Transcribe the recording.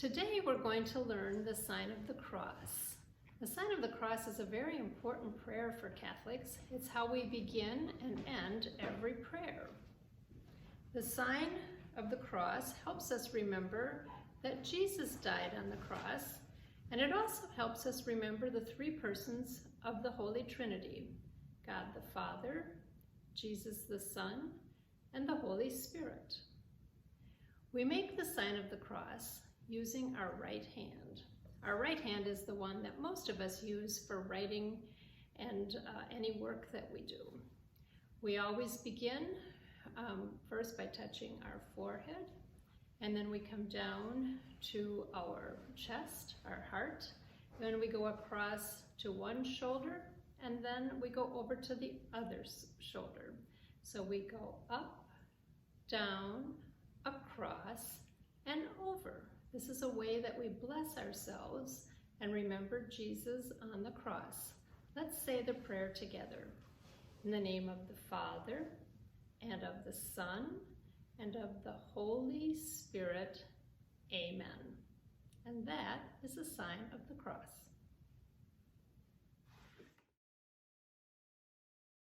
Today we're going to learn the sign of the cross. The sign of the cross is a very important prayer for Catholics. It's how we begin and end every prayer. The sign of the cross helps us remember that Jesus died on the cross, and it also helps us remember the three persons of the Holy Trinity: God the Father, Jesus the Son, and the Holy Spirit. We make the sign of the cross using our right hand. Our right hand is the one that most of us use for writing and any work that we do. We always begin first by touching our forehead, and then we come down to our chest, our heart, then we go across to one shoulder, and then we go over to the other shoulder. So we go up, down, across, and over. This is a way that we bless ourselves and remember Jesus on the cross. Let's say the prayer together. In the name of the Father, and of the Son, and of the Holy Spirit. Amen. And that is a sign of the cross.